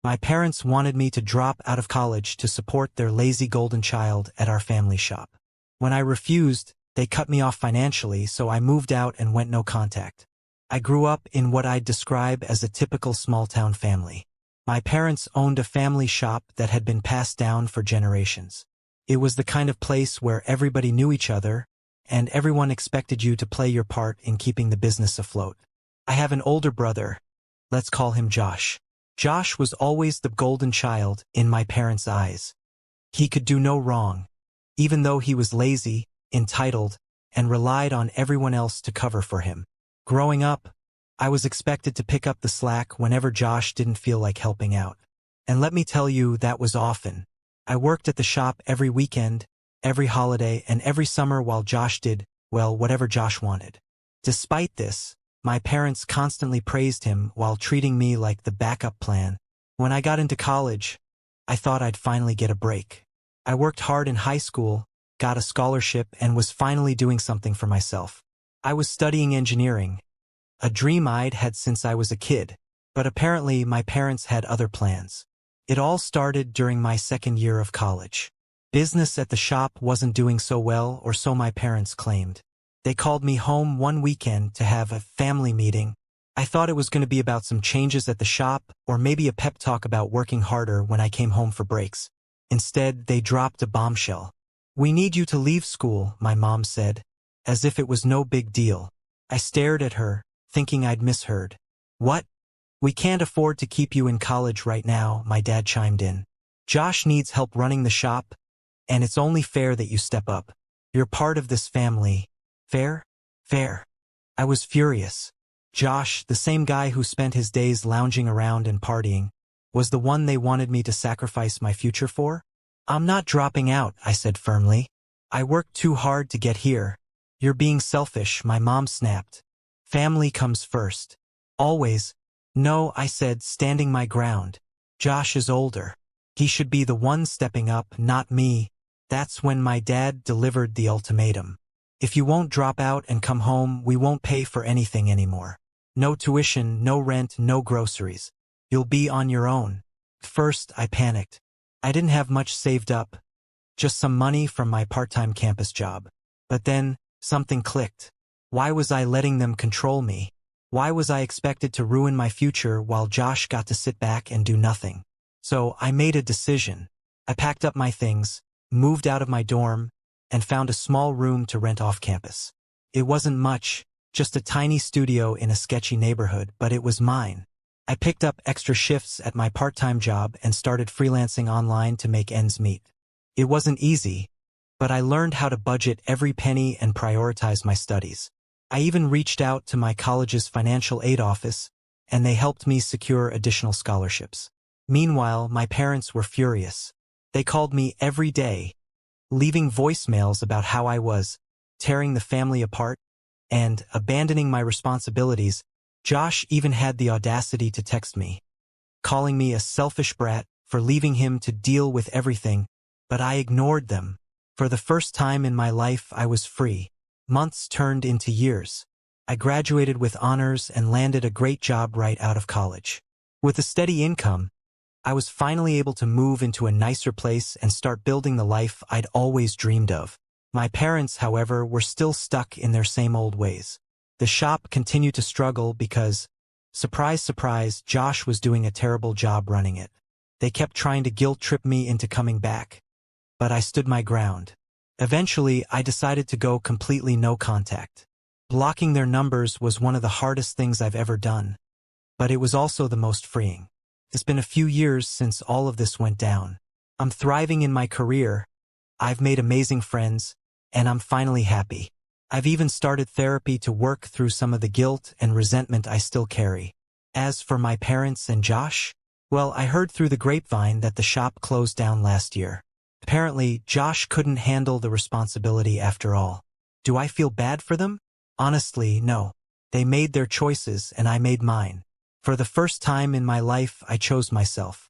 My parents wanted me to drop out of college to support their lazy golden child at our family shop. When I refused, they cut me off financially, so I moved out and went no contact. I grew up in what I'd describe as a typical small-town family. My parents owned a family shop that had been passed down for generations. It was the kind of place where everybody knew each other, and everyone expected you to play your part in keeping the business afloat. I have an older brother. Let's call him Josh. Josh was always the golden child in my parents' eyes. He could do no wrong, even though he was lazy, entitled, and relied on everyone else to cover for him. Growing up, I was expected to pick up the slack whenever Josh didn't feel like helping out. And let me tell you, that was often. I worked at the shop every weekend, every holiday, and every summer while Josh did, well, whatever Josh wanted. Despite this, my parents constantly praised him while treating me like the backup plan. When I got into college, I thought I'd finally get a break. I worked hard in high school, got a scholarship, and was finally doing something for myself. I was studying engineering, a dream I'd had since I was a kid, but apparently my parents had other plans. It all started during my second year of college. Business at the shop wasn't doing so well, or so my parents claimed. They called me home one weekend to have a family meeting. I thought it was going to be about some changes at the shop, or maybe a pep talk about working harder when I came home for breaks. Instead, they dropped a bombshell. "We need you to leave school," my mom said, as if it was no big deal. I stared at her, thinking I'd misheard. "What? We can't afford to keep you in college right now," my dad chimed in. "Josh needs help running the shop, and it's only fair that you step up. You're part of this family. Fair? Fair." I was furious. Josh, the same guy who spent his days lounging around and partying, was the one they wanted me to sacrifice my future for? "I'm not dropping out," I said firmly. "I worked too hard to get here." "You're being selfish," my mom snapped. "Family comes first. Always." "No," I said, standing my ground. "Josh is older. He should be the one stepping up, not me." That's when my dad delivered the ultimatum. "If you won't drop out and come home, we won't pay for anything anymore. No tuition, no rent, no groceries. You'll be on your own." First, I panicked. I didn't have much saved up, just some money from my part-time campus job. But then, something clicked. Why was I letting them control me? Why was I expected to ruin my future while Josh got to sit back and do nothing? So I made a decision. I packed up my things, moved out of my dorm, and found a small room to rent off campus. It wasn't much, just a tiny studio in a sketchy neighborhood, but it was mine. I picked up extra shifts at my part-time job and started freelancing online to make ends meet. It wasn't easy, but I learned how to budget every penny and prioritize my studies. I even reached out to my college's financial aid office, and they helped me secure additional scholarships. Meanwhile, my parents were furious. They called me every day, leaving voicemails about how I was tearing the family apart and abandoning my responsibilities. Josh even had the audacity to text me, calling me a selfish brat for leaving him to deal with everything, but I ignored them. For the first time in my life, I was free. Months turned into years. I graduated with honors and landed a great job right out of college. With a steady income, I was finally able to move into a nicer place and start building the life I'd always dreamed of. My parents, however, were still stuck in their same old ways. The shop continued to struggle because, surprise, surprise, Josh was doing a terrible job running it. They kept trying to guilt-trip me into coming back, but I stood my ground. Eventually, I decided to go completely no contact. Blocking their numbers was one of the hardest things I've ever done, but it was also the most freeing. It's been a few years since all of this went down. I'm thriving in my career, I've made amazing friends, and I'm finally happy. I've even started therapy to work through some of the guilt and resentment I still carry. As for my parents and Josh, well, I heard through the grapevine that the shop closed down last year. Apparently, Josh couldn't handle the responsibility after all. Do I feel bad for them? Honestly, no. They made their choices and I made mine. For the first time in my life, I chose myself.